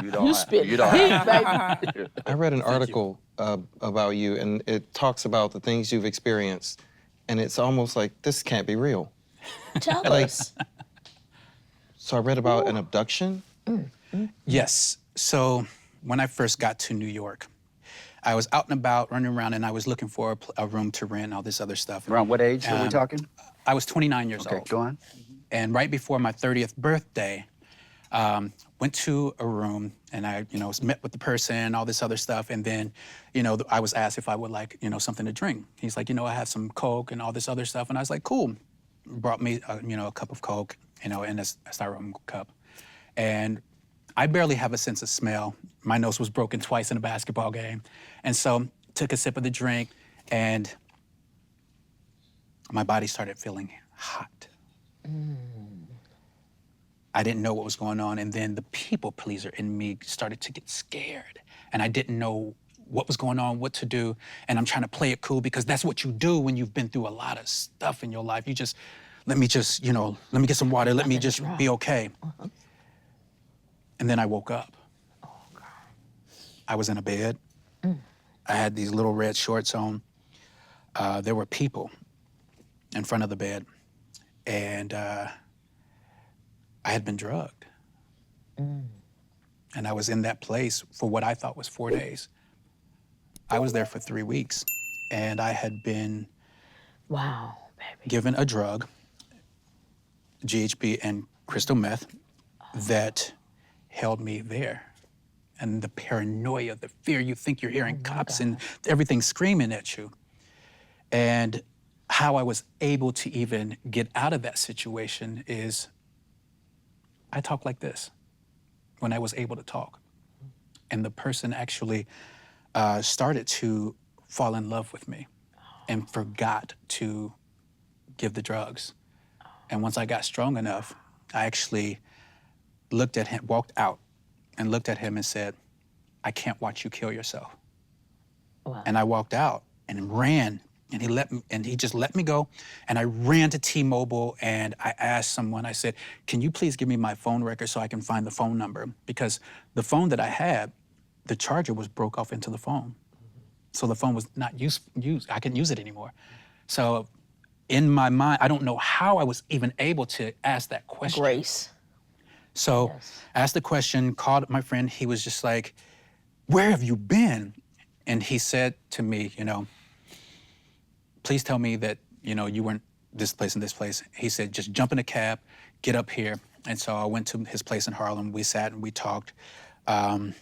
You don't. spit You don't. heat, baby. I read an article about you, and it talks about the things you've experienced, and it's almost like, this can't be real. Tell Like- us. So I read about an abduction. Yes. So when I first got to New York, I was out and about, running around, and I was looking for a room to rent and all this other stuff. Around what age are we talking? I was 29 years Okay, old. go on. And right before my 30th birthday, went to a room and I, met with the person, all this other stuff. And then, I was asked if I would like, something to drink. He's like, I have some Coke and all this other stuff. And I was like, cool. Brought me, a cup of Coke, in a styrofoam cup. And I barely have a sense of smell. My nose was broken twice in a basketball game. And so took a sip of the drink and my body started feeling hot. I didn't know what was going on. And then the people pleaser in me started to get scared. And I didn't know what was going on, what to do. And I'm trying to play it cool because that's what you do when you've been through a lot of stuff in your life. You just, let me get some water. Let me just be okay. And then I woke up. Oh, God. I was in a bed. I had these little red shorts on. There were people in front of the bed. And I had been drugged. And I was in that place for what I thought was 4 days. I was there for 3 weeks. And I had been Wow, baby. given a drug, GHB and crystal meth, that held me there. And the paranoia, the fear, you think you're hearing cops and everything screaming at you. And how I was able to even get out of that situation is I talk like this when I was able to talk. And the person actually started to fall in love with me and forgot to give the drugs. And once I got strong enough, I actually looked at him, walked out and looked at him and said, I can't watch you kill yourself. Wow. And I walked out and ran, and he just let me go. And I ran to T-Mobile and I asked someone, I said, can you please give me my phone record so I can find the phone number? Because the phone that I had, the charger was broke off into the phone. So the phone was not used, I couldn't use it anymore. So in my mind, I don't know how I was even able to ask that question. Grace. So asked the question, called my friend, he was just like, where have you been? And he said to me, please tell me that, you weren't this place and this place. He said, just jump in a cab, get up here. And so I went to his place in Harlem. We sat and we talked. I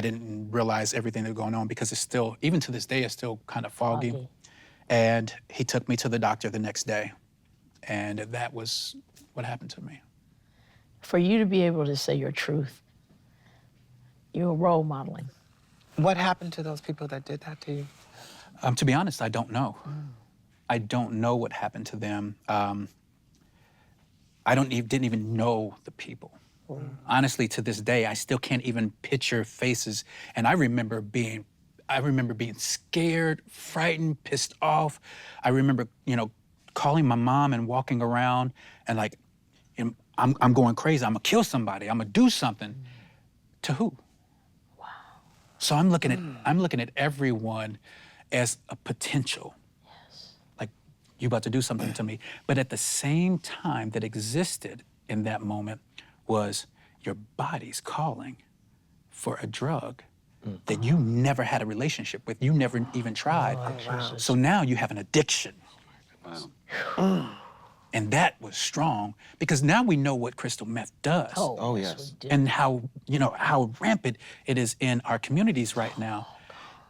didn't realize everything that was going on because it's still, even to this day, it's still kind of foggy. And he took me to the doctor the next day. And that was what happened to me. For you to be able to say your truth, you're role modeling. What happened to those people that did that to you? To be honest, I don't know. I don't know what happened to them. I didn't even know the people. Honestly, to this day, I still can't even picture faces. And I remember being scared, frightened, pissed off. I remember, calling my mom and walking around and like, I'm going crazy. I'm gonna kill somebody. I'm gonna do something. To who? Wow. So I'm looking at everyone as a potential. Yes. Like, you about to do something to me. But at the same time that existed in that moment was your body's calling for a drug that you never had a relationship with. You never even tried. Wow. So now you have an addiction. Wow. And that was strong because now we know what crystal meth does. Oh, yes. we did. And how rampant it is in our communities right now.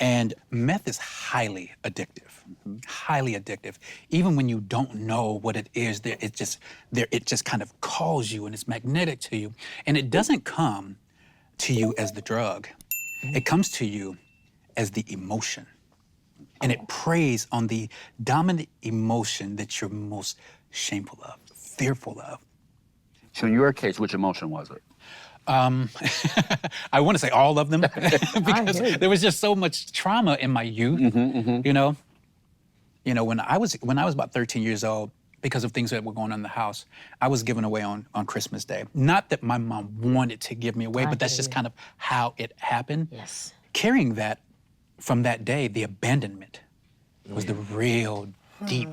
And meth is highly addictive, highly addictive. Even when you don't know what it is, it just kind of calls you and it's magnetic to you. And it doesn't come to you as the drug. It comes to you as the emotion. And it preys on the dominant emotion that you're most shameful of, fearful of. So in your case, which emotion was it? I want to say all of them because there was just so much trauma in my youth. When I was about 13 years old, because of things that were going on in the house. I was given away on Christmas Day. Not that my mom wanted to give me away, but that's just kind of how it happened. Yes. Carrying that from that day, the abandonment was the real deep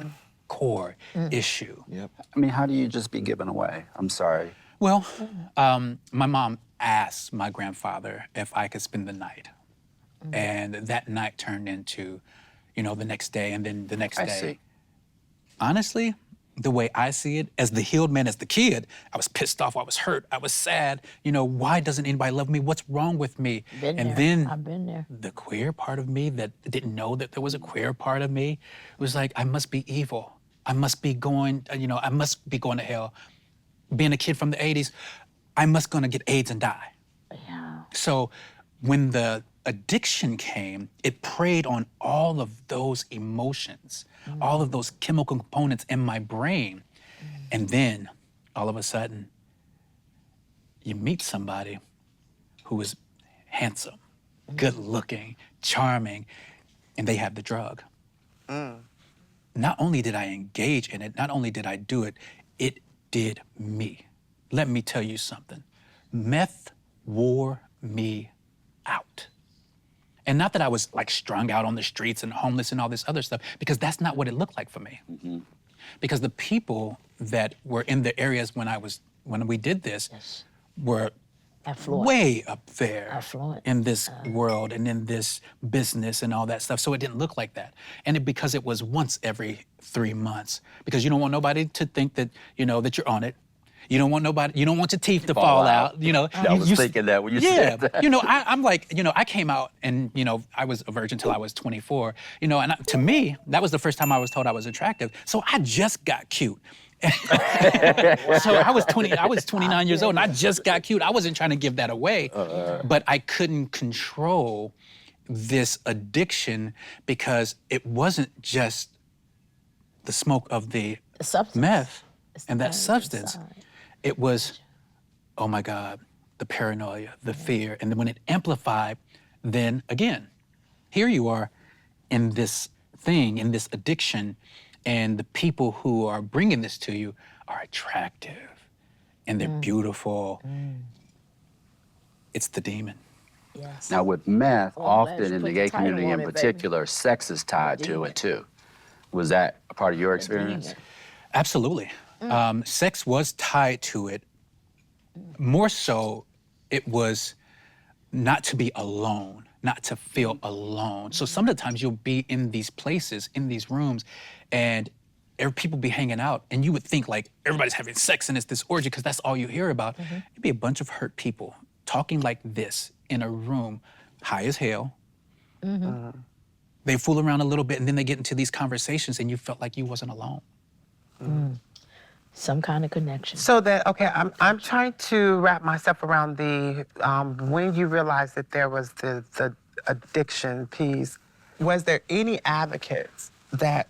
core issue. Yep. I mean, how do you just be given away? I'm sorry. Well, my mom asked my grandfather if I could spend the night. And that night turned into, the next day, and then the next I day. see. Honestly, the way I see it, as the healed man, as the kid, I was pissed off, I was hurt, I was sad. Why doesn't anybody love me? What's wrong with me? Then I've been there. the queer part of me that didn't know that there was a queer part of me was like, I must be evil. I must be going to hell. Being a kid from the 80s, I must gonna get AIDS and die. Yeah. So when the addiction came, it preyed on all of those emotions, all of those chemical components in my brain. And then all of a sudden, you meet somebody who is handsome, good looking, charming, and they have the drug. Not only did I engage in it, not only did I do it, it did me. Let me tell you something. Meth wore me out. And not that I was like strung out on the streets and homeless and all this other stuff, because that's not what it looked like for me. Because the people that were in the areas when we did this were Affluent. way up there Affluent. in this world and in this business and all that stuff. So it didn't look like that. And because it was once every 3 months, because you don't want nobody to think that, that you're on it. You don't want your teeth to fall out. I was thinking that when you said that. I'm like, I came out and, I was a virgin till I was 24, and to me, that was the first time I was told I was attractive. So I just got cute. So I was 29 years old and I just got cute. I wasn't trying to give that away, but I couldn't control this addiction because it wasn't just the smoke of the substance. meth It's and the that pain substance. inside. It was, oh my God, the paranoia, the fear. And then when it amplified, then again, here you are in this thing, in this addiction, and the people who are bringing this to you are attractive and they're beautiful. It's the demon. Yes. Now, with meth, Oh, often let's in put the the gay title community on in it, baby. particular, sex is tied to it too. Was that a part of your experience? Absolutely. Sex was tied to it. More so, it was not to be alone, not to feel alone. So some of the times you'll be in these places, in these rooms, and people be hanging out, and you would think like everybody's having sex and it's this orgy because that's all you hear about. It'd be a bunch of hurt people talking like this in a room, high as hell. They fool around a little bit, and then they get into these conversations, and you felt like you wasn't alone. Some kind of connection. So that, okay, I'm trying to wrap myself around the, when you realized that there was the addiction piece, was there any advocates that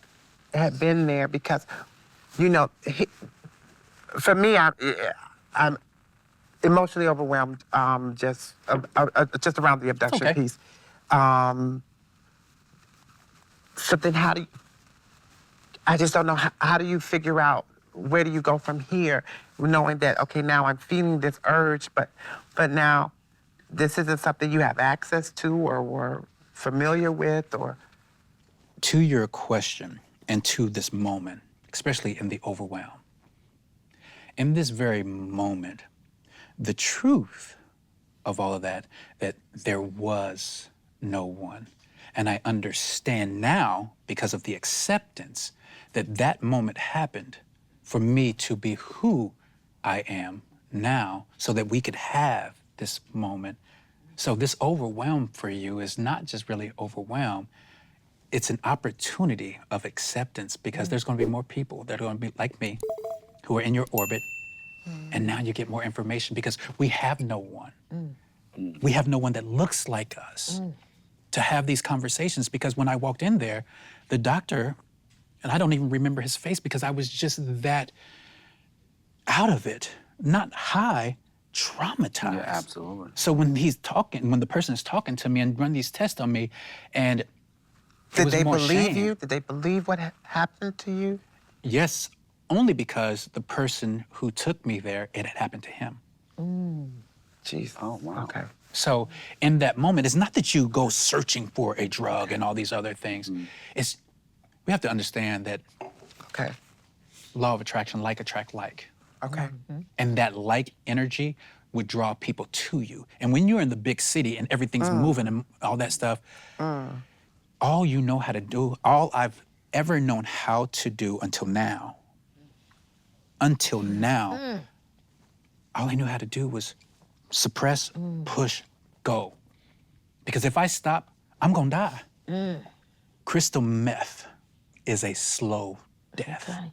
had been there? Because, for me, I'm emotionally overwhelmed just around the abduction Okay. piece. So then how do you, I just don't know, how do you figure out, where do you go from here, knowing that, okay, now I'm feeling this urge, but now this isn't something you have access to or were familiar with, or? To your question and to this moment, especially in the overwhelm, in this very moment, the truth of all of that there was no one. And I understand now, because of the acceptance, that moment happened for me to be who I am now so that we could have this moment. So this overwhelm for you is not just really overwhelm, it's an opportunity of acceptance because there's gonna be more people that are gonna be like me who are in your orbit, and now you get more information because we have no one. We have no one that looks like us to have these conversations, because when I walked in there, the doctor, and I don't even remember his face because I was just that out of it, not high, traumatized. Yeah, absolutely. So when the person is talking to me and run these tests on me, and it Did was they more believe shame. you? Did they believe what happened to you? Yes, only because the person who took me there, it had happened to him. Jeez. Oh, wow. Okay. So in that moment, it's not that you go searching for a drug and all these other things. It's, we have to understand that Okay. law of attraction, like attract like. Okay. And that like energy would draw people to you. And when you're in the big city and everything's moving and all that stuff, all you know how to do, all I've ever known how to do until now, all I knew how to do was suppress, push, go. Because if I stop, I'm gonna die. Crystal meth is a slow death. Okay.